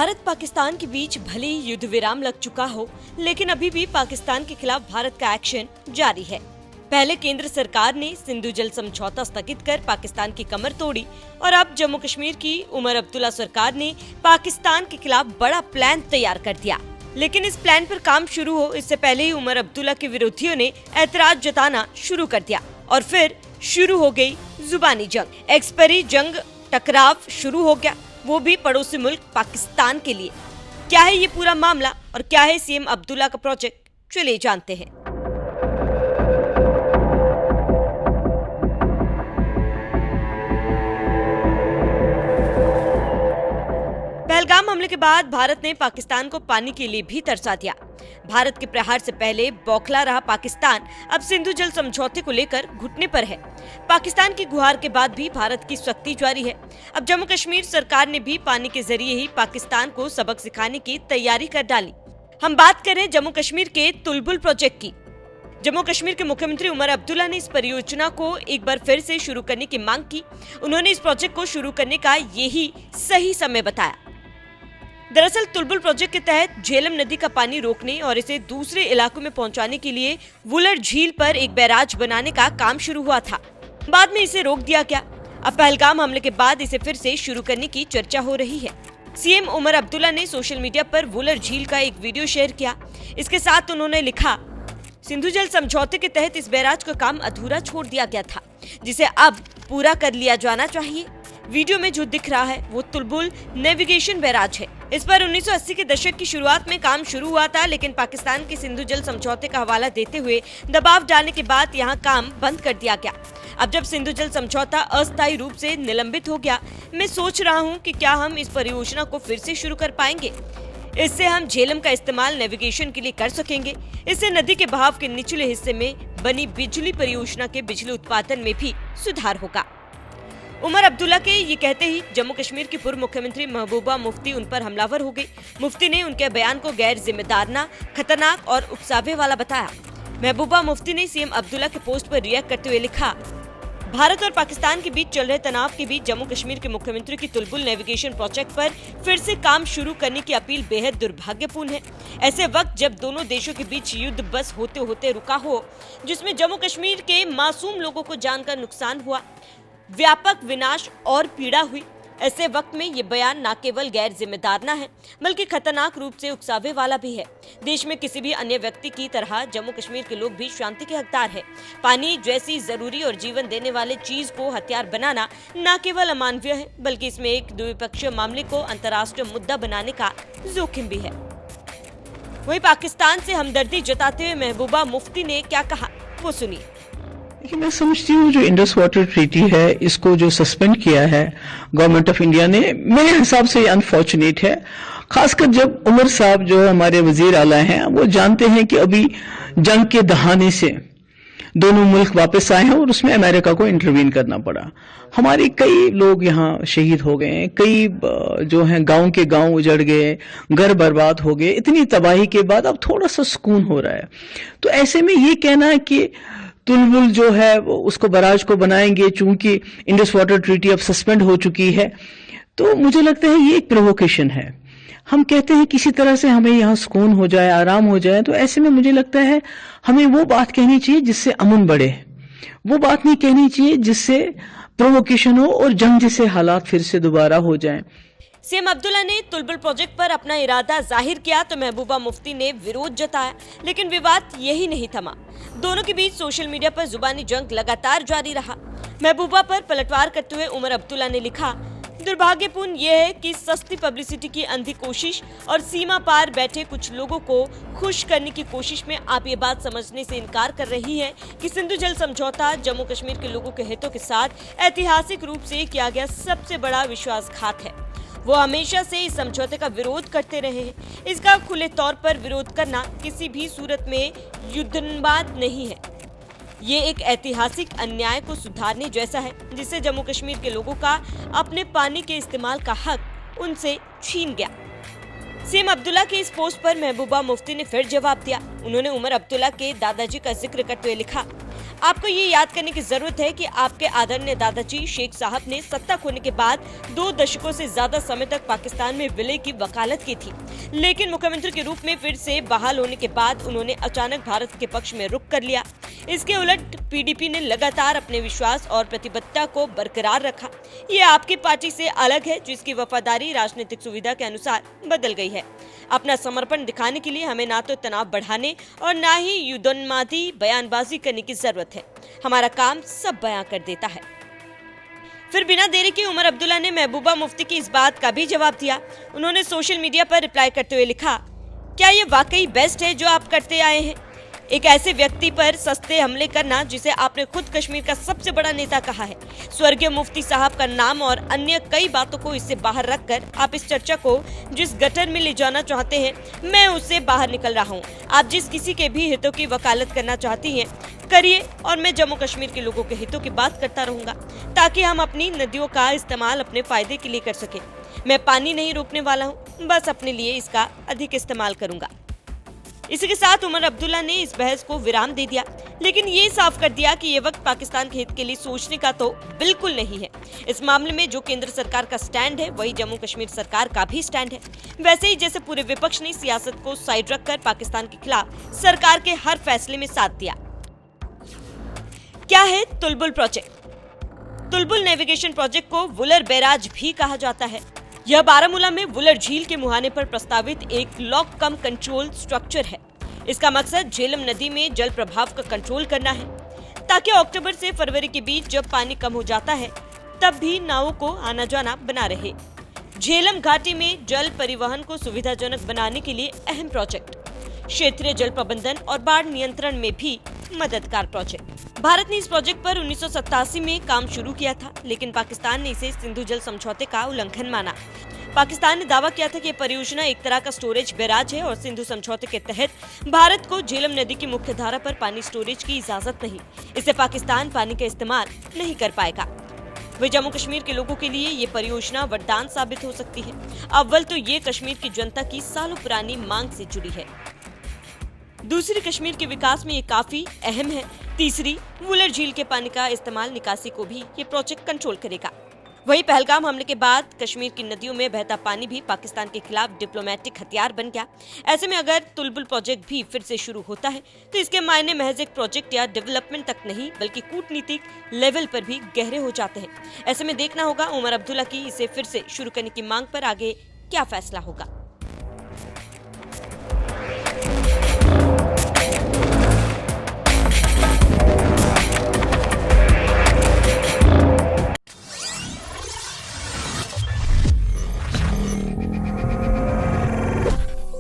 भारत पाकिस्तान के बीच भले ही युद्ध विराम लग चुका हो, लेकिन अभी भी पाकिस्तान के खिलाफ भारत का एक्शन जारी है। पहले केंद्र सरकार ने सिंधु जल समझौता स्थगित कर पाकिस्तान की कमर तोड़ी और अब जम्मू कश्मीर की उमर अब्दुल्ला सरकार ने पाकिस्तान के खिलाफ बड़ा प्लान तैयार कर दिया। लेकिन इस प्लान पर काम शुरू हो इससे पहले ही उमर अब्दुल्ला के विरोधियों ने ऐतराज जताना शुरू कर दिया और फिर शुरू हो गई जुबानी जंग। एक्सपरी जंग टकराव शुरू हो गया, वो भी पड़ोसी मुल्क पाकिस्तान के लिए। क्या है ये पूरा मामला और क्या है सीएम अब्दुल्ला का प्रोजेक्ट, चलिए जानते हैं। पहलगाम हमले के बाद भारत ने पाकिस्तान को पानी के लिए भी तरसा दिया। भारत के प्रहार से पहले बौखला रहा पाकिस्तान अब सिंधु जल समझौते को लेकर घुटने पर है। पाकिस्तान की गुहार के बाद भी भारत की सख्ती जारी है। अब जम्मू कश्मीर सरकार ने भी पानी के जरिए ही पाकिस्तान को सबक सिखाने की तैयारी कर डाली। हम बात करें जम्मू कश्मीर के तुलबुल प्रोजेक्ट की। जम्मू कश्मीर के मुख्यमंत्री उमर अब्दुल्ला ने इस परियोजना को एक बार फिर से शुरू करने की मांग की। उन्होंने इस प्रोजेक्ट को शुरू करने का यही सही समय बताया। दरअसल तुलबुल प्रोजेक्ट के तहत झेलम नदी का पानी रोकने और इसे दूसरे इलाकों में पहुंचाने के लिए वुलर झील पर एक बैराज बनाने का काम शुरू हुआ था। बाद में इसे रोक दिया गया। अब पहलगाम हमले के बाद इसे फिर से शुरू करने की चर्चा हो रही है। सीएम उमर अब्दुल्ला ने सोशल मीडिया पर वुलर झील का एक वीडियो शेयर किया। इसके साथ उन्होंने लिखा, सिंधु जल समझौते के तहत इस बैराज का काम अधूरा छोड़ दिया गया था, जिसे अब पूरा कर लिया जाना चाहिए। वीडियो में जो दिख रहा है वो तुलबुल नेविगेशन बैराज है। इस पर 1980 के दशक की शुरुआत में काम शुरू हुआ था, लेकिन पाकिस्तान के सिंधु जल समझौते का हवाला देते हुए दबाव डालने के बाद यहाँ काम बंद कर दिया गया। अब जब सिंधु जल समझौता अस्थायी रूप से निलंबित हो गया, मैं सोच रहा हूँ कि क्या हम इस परियोजना को फिर से शुरू कर पाएंगे। इससे हम झेलम का इस्तेमाल नेविगेशन के लिए कर सकेंगे। इससे नदी के बहाव के निचले हिस्से में बनी बिजली परियोजना के बिजली उत्पादन में भी सुधार होगा। उमर अब्दुल्ला के ये कहते ही जम्मू कश्मीर की पूर्व मुख्यमंत्री महबूबा मुफ्ती उन पर हमलावर हो गई। मुफ्ती ने उनके बयान को गैर जिम्मेदाराना, खतरनाक और उकसावे वाला बताया। महबूबा मुफ्ती ने सीएम अब्दुल्ला के पोस्ट पर रिएक्ट करते हुए लिखा, भारत और पाकिस्तान के बीच चल रहे तनाव के बीच जम्मू कश्मीर के मुख्यमंत्री की तुलबुल नेविगेशन प्रोजेक्ट पर फिर से काम शुरू करने की अपील बेहद दुर्भाग्यपूर्ण है। ऐसे वक्त जब दोनों देशों के बीच युद्ध बस होते होते रुका हो, जिसमें जम्मू कश्मीर के मासूम लोगों को जान का नुकसान हुआ, व्यापक विनाश और पीड़ा हुई, ऐसे वक्त में ये बयान न केवल गैर जिम्मेदाराना है बल्कि खतरनाक रूप से उकसावे वाला भी है। देश में किसी भी अन्य व्यक्ति की तरह जम्मू कश्मीर के लोग भी शांति के हकदार है। पानी जैसी जरूरी और जीवन देने वाले चीज को हथियार बनाना न केवल अमानवीय है बल्कि इसमें एक द्विपक्षीय मामले को अंतर्राष्ट्रीय मुद्दा बनाने का जोखिम भी है। वहीं पाकिस्तान से हमदर्दी जताते हुए महबूबा मुफ्ती ने क्या कहा, वो सुनिए। देखिए, मैं समझती हूँ जो इंडस वाटर ट्रीटी है, इसको जो सस्पेंड किया है गवर्नमेंट ऑफ इंडिया ने, मेरे हिसाब से अनफॉर्चुनेट है। खासकर जब उमर साहब जो हमारे वजीर आला हैं, वो जानते हैं कि अभी जंग के दहाने से दोनों मुल्क वापस आए हैं और उसमें अमेरिका को इंटरवीन करना पड़ा। हमारे कई लोग यहाँ शहीद हो गए हैं, कई जो हैं गांव के गांव उजड़ गए, घर बर्बाद हो गए। इतनी तबाही के बाद अब थोड़ा सा सुकून हो रहा है। तो ऐसे में ये कहना है कि तुलबुल जो है उसको बराज को बनाएंगे चूंकि इंडस वाटर ट्रीटी अब सस्पेंड हो चुकी है, तो मुझे लगता है ये एक प्रोवोकेशन है। हम कहते हैं किसी तरह से हमें यहाँ सुकून हो जाए, आराम हो जाए, तो ऐसे में मुझे लगता है हमें वो बात कहनी चाहिए जिससे अमन बढ़े, वो बात नहीं कहनी चाहिए जिससे प्रोवोकेशन हो और जंग जैसे हालात फिर से दोबारा हो जाएं। सीएम अब्दुल्ला ने तुलबुल प्रोजेक्ट पर अपना इरादा जाहिर किया तो महबूबा मुफ्ती ने विरोध जताया, लेकिन विवाद यही नहीं थमा। दोनों के बीच सोशल मीडिया पर जुबानी जंग लगातार जारी रहा। महबूबा पर पलटवार करते हुए उमर अब्दुल्ला ने लिखा, दुर्भाग्यपूर्ण यह है कि सस्ती पब्लिसिटी की अंधी कोशिश और सीमा पार बैठे कुछ लोगों को खुश करने की कोशिश में आप ये बात समझने से इनकार कर रही हैं कि सिंधु जल समझौता जम्मू कश्मीर के लोगों के हितों के साथ ऐतिहासिक रूप से किया गया सबसे बड़ा विश्वासघात है। वो हमेशा से इस समझौते का विरोध करते रहे हैं। इसका खुले तौर पर विरोध करना किसी भी सूरत में युद्धोन्माद नहीं है। ये एक ऐतिहासिक अन्याय को सुधारने जैसा है, जिससे जम्मू कश्मीर के लोगों का अपने पानी के इस्तेमाल का हक उनसे छीन गया। सीएम अब्दुल्ला के इस पोस्ट पर महबूबा मुफ्ती ने फिर जवाब दिया। उन्होंने उमर अब्दुल्ला के दादाजी का जिक्र करते हुए लिखा, आपको ये याद करने की जरूरत है कि आपके आदरणीय दादाजी शेख साहब ने सत्ता खोने के बाद 2 दशकों से ज्यादा समय तक पाकिस्तान में विलय की वकालत की थी, लेकिन मुख्यमंत्री के रूप में फिर से बहाल होने के बाद उन्होंने अचानक भारत के पक्ष में रुख कर लिया। इसके उलट पीडीपी ने लगातार अपने विश्वास और प्रतिबद्धता को बरकरार रखा। ये आपकी पार्टी से अलग है, जिसकी वफादारी राजनीतिक सुविधा के अनुसार बदल गई है। अपना समर्पण दिखाने के लिए हमें ना तो तनाव बढ़ाने और ना ही युद्धोन्मादी बयानबाजी करने की जरूरत है। हमारा काम सब बयां कर देता है। फिर बिना देरी के उमर अब्दुल्ला ने महबूबा मुफ्ती की इस बात का भी जवाब दिया। उन्होंने सोशल मीडिया पर रिप्लाई करते हुए लिखा, क्या ये वाकई बेस्ट है जो आप करते आए हैं? एक ऐसे व्यक्ति पर सस्ते हमले करना जिसे आपने खुद कश्मीर का सबसे बड़ा नेता कहा है। स्वर्गीय मुफ्ती साहब का नाम और अन्य कई बातों को इससे बाहर रखकर आप इस चर्चा को जिस गटर में ले जाना चाहते हैं, मैं उससे बाहर निकल रहा हूं। आप जिस किसी के भी हितों की वकालत करना चाहती हैं, करिए, और मैं जम्मू कश्मीर के लोगों के हितों की बात करता रहूंगा, ताकि हम अपनी नदियों का इस्तेमाल अपने फायदे के लिए कर सके। मैं पानी नहीं रोकने वाला हूँ, बस अपने लिए इसका अधिक इस्तेमाल करूंगा। इसी के साथ उमर अब्दुल्ला ने इस बहस को विराम दे दिया, लेकिन ये साफ कर दिया कि ये वक्त पाकिस्तान के हित के लिए सोचने का तो बिल्कुल नहीं है। इस मामले में जो केंद्र सरकार का स्टैंड है, वही जम्मू कश्मीर सरकार का भी स्टैंड है। वैसे ही जैसे पूरे विपक्ष ने सियासत को साइड रखकर पाकिस्तान के खिलाफ सरकार के हर फैसले में साथ दिया। क्या है Tulbul project? Tulbul navigation project को वुलर बैराज भी कहा जाता है। यह बारामूला में वुलर झील के मुहाने पर प्रस्तावित एक लॉक कम कंट्रोल स्ट्रक्चर है। इसका मकसद झेलम नदी में जल प्रवाह का कंट्रोल करना है, ताकि अक्टूबर से फरवरी के बीच जब पानी कम हो जाता है, तब भी नावों को आना जाना बना रहे। झेलम घाटी में जल परिवहन को सुविधाजनक बनाने के लिए अहम प्रोजेक्ट, क्षेत्रीय जल प्रबंधन और बाढ़ नियंत्रण में भी मददगार प्रोजेक्ट। भारत ने इस प्रोजेक्ट पर 1987 में काम शुरू किया था, लेकिन पाकिस्तान ने इसे सिंधु जल समझौते का उल्लंघन माना। पाकिस्तान ने दावा किया था कि परियोजना एक तरह का स्टोरेज बैराज है और सिंधु समझौते के तहत भारत को झेलम नदी की मुख्य धारा पर पानी स्टोरेज की इजाजत नहीं। इससे पाकिस्तान पानी का इस्तेमाल नहीं कर पाएगा। वही जम्मू कश्मीर के लोगों के लिए ये परियोजना वरदान साबित हो सकती है। अव्वल तो ये कश्मीर की जनता की सालों पुरानी मांग से जुड़ी है। दूसरी, कश्मीर के विकास में ये काफी अहम है। तीसरी, वुलर झील के पानी का इस्तेमाल निकासी को भी ये प्रोजेक्ट कंट्रोल करेगा। वहीं पहलगाम हमले के बाद कश्मीर की नदियों में बहता पानी भी पाकिस्तान के खिलाफ डिप्लोमेटिक हथियार बन गया। ऐसे में अगर तुलबुल प्रोजेक्ट भी फिर से शुरू होता है, तो इसके मायने महज एक प्रोजेक्ट या डेवलपमेंट तक नहीं, बल्कि कूटनीतिक लेवल पर भी गहरे हो जाते हैं। ऐसे में देखना होगा उमर अब्दुल्ला की इसे फिर से शुरू करने की मांग पर आगे क्या फैसला होगा।